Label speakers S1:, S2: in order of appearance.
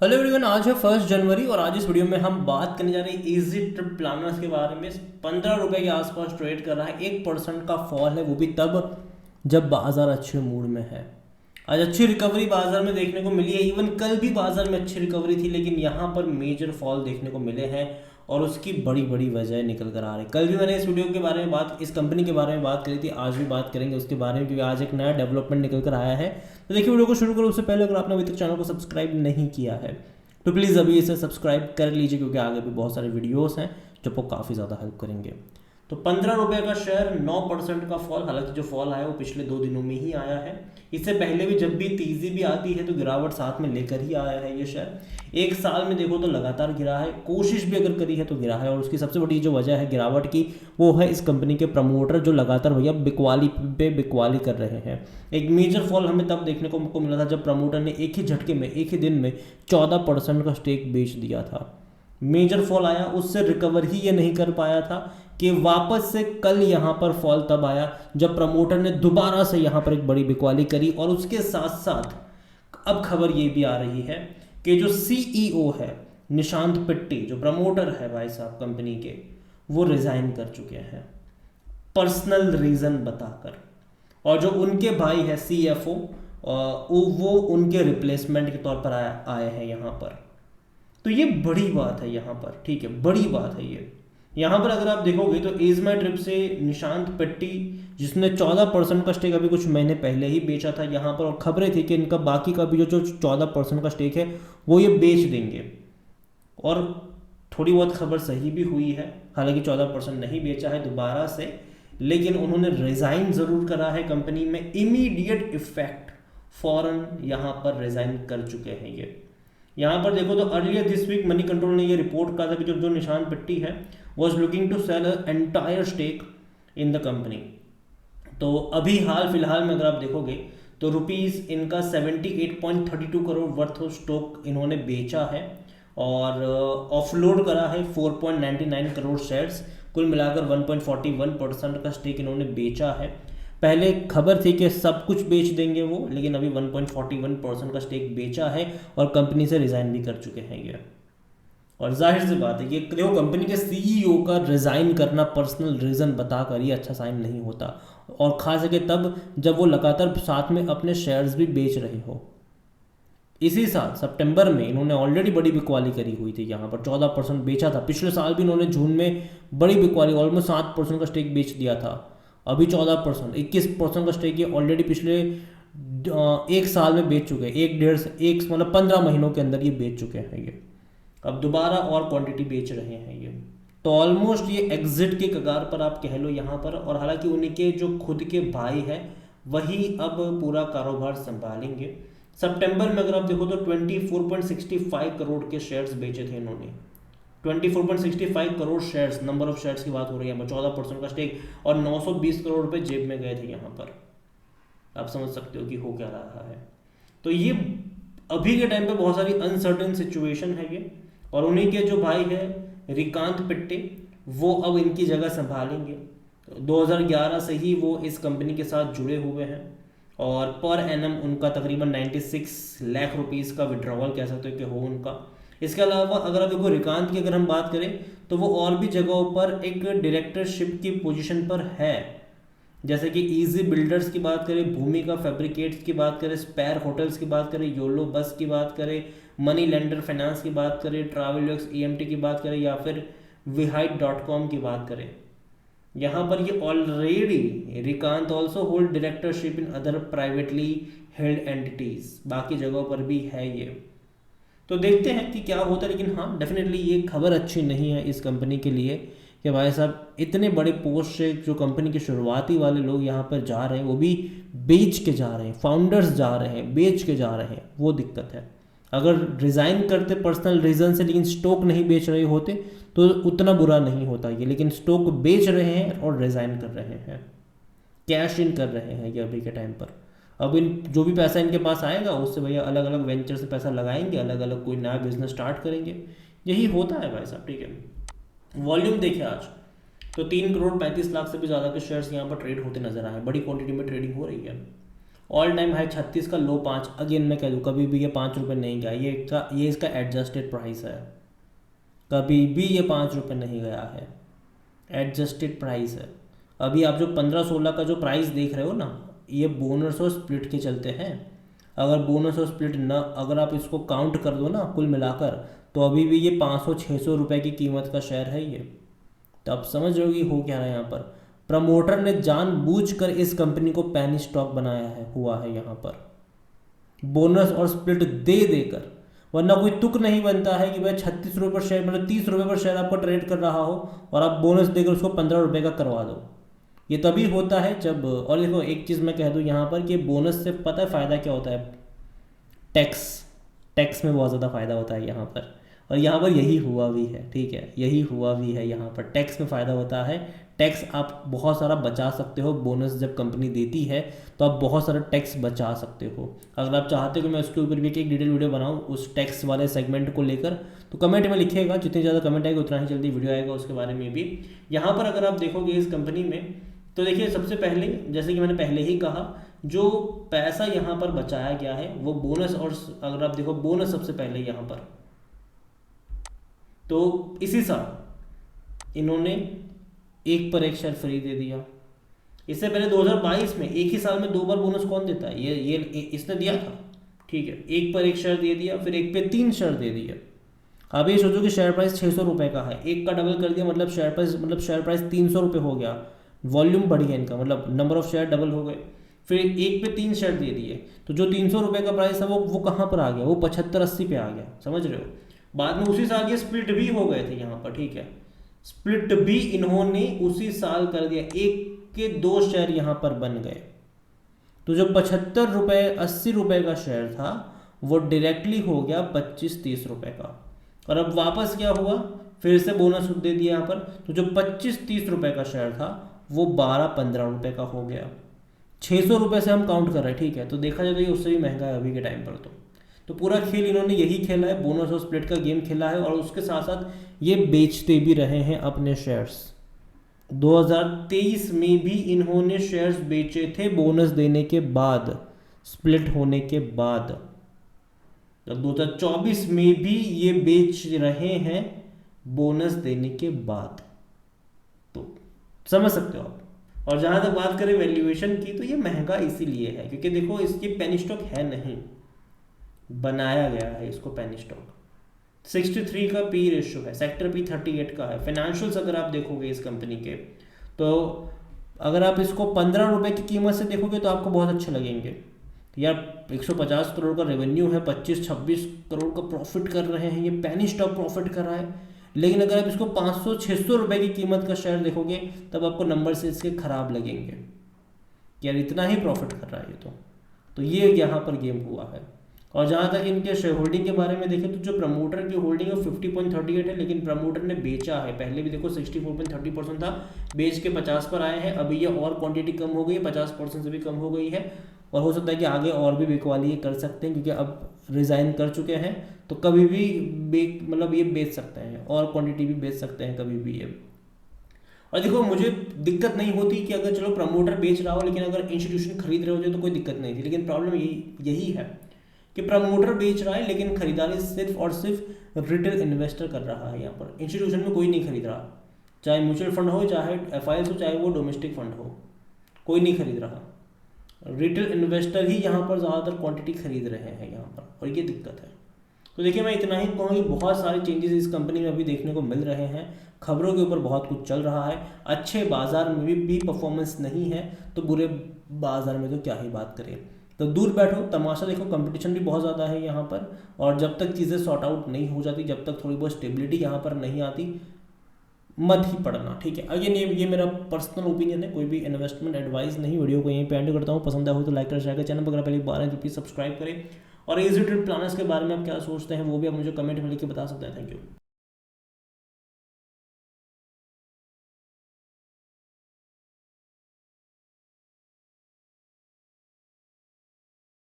S1: Hello everyone, आज है 1 जनवरी और आज इस वीडियो में हम बात करने जा रहे हैं इजी ट्रिप प्लानर्स के बारे में। 15 रुपए के आसपास ट्रेड कर रहा है, 1% का फॉल है, वो भी तब जब बाजार अच्छे मूड में है। आज अच्छी रिकवरी बाजार में देखने को मिली है। इवन कल भी बाजार में अच्छी रिकवरी थी, लेकिन यहाँ पर मेजर फॉल देखने को मिले हैं और उसकी बड़ी बड़ी वजह निकल कर आ रही है। कल भी मैंने इस वीडियो के बारे में इस कंपनी के बारे में बात करी थी, आज भी बात करेंगे उसके बारे में, क्योंकि आज एक नया डेवलपमेंट निकल कर आया है। तो देखिए, वीडियो को शुरू करो उससे पहले अगर आपने अभी तक चैनल को सब्सक्राइब नहीं किया है तो प्लीज़ अभी इसे सब्सक्राइब कर लीजिए, क्योंकि आगे भी बहुत सारे वीडियोस हैं जो आपको काफ़ी ज़्यादा हेल्प करेंगे। तो 15 रुपये का शेयर, 9% का फॉल। हालांकि जो फॉल आया वो पिछले 2 दिनों में ही आया है। इससे पहले भी जब भी तेज़ी भी आती है तो गिरावट साथ में लेकर ही आया है ये शेयर। एक साल में देखो तो लगातार गिरा है, कोशिश भी अगर करी है तो गिरा है। और उसकी सबसे बड़ी जो वजह है गिरावट की, वो है इस कंपनी के प्रमोटर जो लगातार भैया बिकवाली पे बिकवाली कर रहे हैं। एक मेजर फॉल हमें तब देखने को मिला था जब प्रमोटर ने एक ही झटके में, एक ही दिन में 14% का स्टेक बेच दिया था। मेजर फॉल आया, उससे रिकवर ही ये नहीं कर पाया था कि वापस से कल यहाँ पर फॉल तब आया जब प्रमोटर ने दोबारा से यहाँ पर एक बड़ी बिकवाली करी। और उसके साथ साथ अब खबर ये भी आ रही है कि जो सीईओ है निशांत पिट्टी, जो प्रमोटर है भाई साहब कंपनी के, वो रिजाइन कर चुके हैं पर्सनल रीजन बताकर। और जो उनके भाई है सीएफओ, वो उनके रिप्लेसमेंट के तौर पर आए हैं यहाँ पर। तो ये बड़ी बात है यहाँ पर, ठीक है, बड़ी बात है ये। यहाँ पर अगर आप देखोगे तो एजमा ट्रिप से निशांत पिट्टी, जिसने 14% का स्टेक अभी कुछ महीने पहले ही बेचा था यहाँ पर, और खबरें थी कि इनका बाकी का भी जो 14% का स्टेक है वो ये बेच देंगे। और थोड़ी बहुत खबर सही भी हुई है, हालांकि 14% नहीं बेचा है दोबारा से, लेकिन उन्होंने रिजाइन जरूर करा है कंपनी में। इमीडिएट इफेक्ट, फॉरन यहाँ पर रिजाइन कर चुके हैं ये। यहाँ पर देखो तो earlier this week Moneycontrol ने ये रिपोर्ट कहा था कि जो निशान पिट्टी है was looking to sell entire stake in the company. तो अभी हाल फिलहाल में अगर आप देखोगे तो रुपीस इनका 78.32 करोड़ वर्थ ऑफ स्टॉक इन्होंने बेचा है और ऑफलोड करा है 4.99 करोड़ शेयर्स। कुल मिलाकर 1.41% का स्टेक इन्होंने बेचा है। पहले खबर थी कि सब कुछ बेच देंगे वो, लेकिन अभी 1.41% का स्टेक बेचा है और कंपनी से रिजाइन भी कर चुके हैं ये। और जाहिर सी बात है कि देखो, कंपनी के सीईओ का रिजाइन करना पर्सनल रीजन बताकर ये अच्छा साइन नहीं होता, और खास करके तब जब वो लगातार साथ में अपने शेयर्स भी बेच रहे हो। इसी साल सितंबर में इन्होंने ऑलरेडी बड़ी बिकवाली करी हुई थी, यहाँ पर 14% बेचा था। पिछले साल भी इन्होंने जून में बड़ी बिकवाली, ऑलमोस्ट 7% का स्टेक बेच दिया था। अभी 14%, 21% का स्टेक ये ऑलरेडी पिछले एक साल में बेच चुके हैं। एक मतलब 15 महीनों के अंदर ये बेच चुके हैं ये। अब दोबारा और क्वांटिटी बेच रहे हैं ये। तो ऑलमोस्ट ये एग्जिट के कगार पर आप कह लो यहाँ पर। और हालांकि उनके जो खुद के भाई हैं वही अब पूरा कारोबार संभालेंगे। सितंबर में अगर आप देखो तो 24.65 करोड़ के शेयर्स बेचे थे इन्होंने। 24.65 crore shares, number of shares की बात हो रही है, 14% का स्टेक, और 920 करोड़ रुपए जेब में गए थे यहाँ पर। आप समझ सकते हो कि हो क्या रहा है। तो ये अभी के टाइम पे बहुत सारी अनसर्टेन सिचुएशन है ये। और उन्हीं के जो भाई है रिकांत पिट्टे, वो अब इनकी जगह संभालेंगे। 2011 से ही वो इस कंपनी के साथ जुड़े हुए हैं और पर एनम उनका तकरीबन 96 लाख रुपीस का विड्रॉवल कह सकते हो कि हो उनका। इसके अलावा अगर आप देखो रिकांत की अगर हम बात करें तो वो और भी जगहों पर एक डायरेक्टरशिप की पोजीशन पर है, जैसे कि इजी बिल्डर्स की बात करें, भूमिका फैब्रिकेट्स की बात करें, स्पेयर होटल्स की बात करें, योलो बस की बात करें, मनी लेंडर फाइनेंस की बात करें, ट्रैवलर्स ईएमटी की बात करें, या फिर विहाइट.com की बात करें। यहाँ पर ये already Rikant also hold directorship in other privately held entities, बाकी जगहों पर भी है ये। तो देखते हैं कि क्या होता है। लेकिन हाँ, डेफिनेटली ये खबर अच्छी नहीं है इस कंपनी के लिए कि भाई साहब इतने बड़े पोस्ट से जो कंपनी के शुरुआती वाले लोग यहाँ पर जा रहे हैं, वो भी बेच के जा रहे हैं, फाउंडर्स जा रहे हैं बेच के जा रहे हैं, वो दिक्कत है। अगर रिज़ाइन करते पर्सनल रीज़न से लेकिन स्टॉक नहीं बेच रहे होते तो उतना बुरा नहीं होता ये, लेकिन स्टॉक बेच रहे हैं और रिज़ाइन कर रहे हैं, कैश इन कर रहे हैं ये अभी के टाइम पर। अब इन जो भी पैसा इनके पास आएगा उससे भैया अलग अलग वेंचर से पैसा लगाएंगे, अलग अलग कोई नया बिजनेस स्टार्ट करेंगे। यही होता है भाई साहब, ठीक है। वॉल्यूम देखिए आज तो 3 करोड़ 35 लाख से भी ज़्यादा के शेयर्स यहाँ पर ट्रेड होते नजर आए, बड़ी क्वांटिटी में ट्रेडिंग हो रही है। ऑल टाइम हाई 36 का, लो 5। अगेन मैं कह दूँ कभी भी ये 5 रुपये नहीं गया, ये इसका एडजस्टेड प्राइस है, कभी भी ये 5 रुपये नहीं गया है, एडजस्टेड प्राइस है। अभी आप जो 15-16 का जो प्राइस देख रहे हो ना, ये बोनस और स्प्लिट के चलते हैं। अगर बोनस और स्प्लिट न, अगर आप इसको काउंट कर दो ना कुल मिलाकर, तो अभी भी ये 500-600 रुपये की कीमत का शेयर है ये। तो आप समझ रहे हो कि हो क्या रहा है यहाँ पर। प्रमोटर ने जानबूझकर इस कंपनी को पैनी स्टॉक बनाया है, हुआ है यहाँ पर, बोनस और स्प्लिट दे देकर। वरना कोई तुक नहीं बनता है कि भाई 36 रुपये पर शेयर, मतलब 30 रुपये पर शेयर आपको ट्रेड कर रहा हो और आप बोनस देकर उसको 15 रुपये का करवा दो। ये तभी होता है जब, और देखो एक चीज़ मैं कह दूँ यहाँ पर कि बोनस से पता है फ़ायदा क्या होता है, टैक्स में बहुत ज़्यादा फ़ायदा होता है यहाँ पर, और यहाँ पर यही हुआ भी है, ठीक है, यही हुआ भी है यहाँ पर। टैक्स में फ़ायदा होता है, टैक्स आप बहुत सारा बचा सकते हो। बोनस जब कंपनी देती है तो आप बहुत सारा टैक्स बचा सकते हो। अगर आप चाहते हो कि मैं उसके ऊपर भी एक डिटेल वीडियो बनाऊँ उस टैक्स वाले सेगमेंट को लेकर, तो कमेंट में लिखिएगा, जितनी ज़्यादा कमेंट आएगा उतना ही जल्दी वीडियो आएगा उसके बारे में भी। यहाँ पर अगर आप देखोगे इस कंपनी में, तो देखिए सबसे पहले, जैसे कि मैंने पहले ही कहा, जो पैसा यहाँ पर बचाया गया है वो बोनस, और अगर आप देखो बोनस सबसे पहले यहाँ पर, तो इसी साल इन्होंने 1 पर 1 शेयर फ्री दे दिया। इससे पहले 2022 में एक ही साल में 2 बार बोनस कौन देता है, ये इसने दिया था, ठीक है। 1 पर 1 शेयर दे दिया, फिर 1 पे 3 शेयर दे दिया। अब ये सोचो कि शेयर प्राइस 600 रुपये का है, 1 का डबल कर दिया, मतलब शेयर प्राइस 300 रुपये हो गया। वॉल्यूम बढ़ गया इनका, मतलब नंबर ऑफ शेयर डबल हो गए। फिर 1 पे 3 शेयर दे दिए, तो जो 300 रुपये का प्राइस था वो कहाँ पर आ गया, वो 75-80 पे आ गया, समझ रहे हो। बाद में उसी साल ये स्प्लिट भी हो गए थे यहाँ पर, ठीक है, स्प्लिट भी इन्होंने उसी साल कर दिया, 1 के 2 शेयर यहाँ पर बन गए। तो जो 75 रुपये 80 रुपये का शेयर था वो डायरेक्टली हो गया 25-30 रुपये का। और अब वापस क्या हुआ, फिर से बोनस दे दिया यहाँ पर, तो जो 25-30 रुपये का शेयर था वो 12-15 रुपये का हो गया। 600 रुपये से हम काउंट कर रहे हैं, ठीक है, तो देखा जाए तो ये उससे भी महंगा है अभी के टाइम पर। तो पूरा खेल इन्होंने यही खेला है, बोनस और स्प्लिट का गेम खेला है, और उसके साथ साथ ये बेचते भी रहे हैं अपने शेयर्स। 2023 में भी इन्होंने शेयर्स बेचे थे बोनस देने के बाद, स्प्लिट होने के बाद। 2024 में भी ये बेच रहे हैं बोनस देने के बाद, तो समझ सकते हो आप। और जहां तक बात करें वैल्यूएशन की, तो ये महंगा इसीलिए है क्योंकि देखो इसकी पेनी स्टॉक है नहीं, बनाया गया है इसको पेनी स्टॉक। 63 का पी रेशियो है, सेक्टर पी 38 का है। फाइनेंशियल्स अगर आप देखोगे इस कंपनी के, तो अगर आप इसको 15 रुपये की कीमत से देखोगे तो आपको बहुत अच्छे लगेंगे यार। 150 करोड़ का रेवेन्यू है, 25-26 करोड़ का प्रॉफिट कर रहे हैं, ये पेनी स्टॉक प्रॉफिट कर रहा है। लेकिन अगर आप इसको 500-600 रुपये की कीमत का शेयर देखोगे तब आपको नंबर से इसके खराब लगेंगे, यार इतना ही प्रॉफिट कर रहा है ये। तो ये यहाँ पर गेम हुआ है। और जहाँ तक इनके शेयर होल्डिंग के बारे में देखें, तो जो प्रमोटर की होल्डिंग है 50.38 है, लेकिन प्रमोटर ने बेचा है। पहले भी देखो 64.30% था, बेच के 50 पर आए हैं। अभी ये और क्वांटिटी कम हो गई है, 50% से भी कम हो गई है, और हो सकता है कि आगे और भी बिकवाली ये कर सकते हैं, क्योंकि अब रिज़ाइन कर चुके हैं, तो कभी भी मतलब ये बेच सकते हैं, और क्वांटिटी भी बेच सकते हैं कभी भी ये। और देखो मुझे दिक्कत नहीं होती कि अगर चलो प्रमोटर बेच रहा हो, लेकिन अगर इंस्टीट्यूशन खरीद रहे होते तो कोई दिक्कत नहीं थी। लेकिन प्रॉब्लम यही है कि प्रमोटर बेच रहा है, लेकिन खरीदारी सिर्फ और सिर्फ रिटेल इन्वेस्टर कर रहा है। यहाँ पर इंस्टीट्यूशन में कोई नहीं खरीद रहा, चाहे म्यूचुअल फंड हो, चाहे FIs हो, चाहे वो डोमेस्टिक फंड हो, कोई नहीं खरीद रहा। रिटेल इन्वेस्टर ही यहाँ पर ज़्यादातर क्वांटिटी खरीद रहे हैं यहाँ पर, और ये दिक्कत है। तो देखिए मैं इतना ही कहूँगी, बहुत सारे चेंजेस इस कंपनी में अभी देखने को मिल रहे हैं। खबरों के ऊपर बहुत कुछ चल रहा है, अच्छे बाजार में भी परफॉर्मेंस नहीं है, तो बुरे बाजार में तो क्या ही बात करें। तो दूर बैठो, तमाशा देखो, कंपटीशन भी बहुत ज़्यादा है यहाँ पर, और जब तक चीज़ें सॉर्ट आउट नहीं हो जाती, जब तक थोड़ी बहुत स्टेबिलिटी यहाँ पर नहीं आती, मत ही पड़ना, ठीक है। अगेन ये मेरा पर्सनल ओपिनियन है, कोई भी इन्वेस्टमेंट एडवाइस नहीं। वीडियो को यहीं पे एंड करता हूँ। पसंद आया हो तो लाइक कर, शेयर कर, चैनल पर अगर पहली बार है तो प्लीज़ सब्सक्राइब करें। और इजी ट्रेड प्लानर्स के बारे में आप क्या सोचते हैं वो भी आप मुझे कमेंट में लिख के बता सकते हैं। Thank you.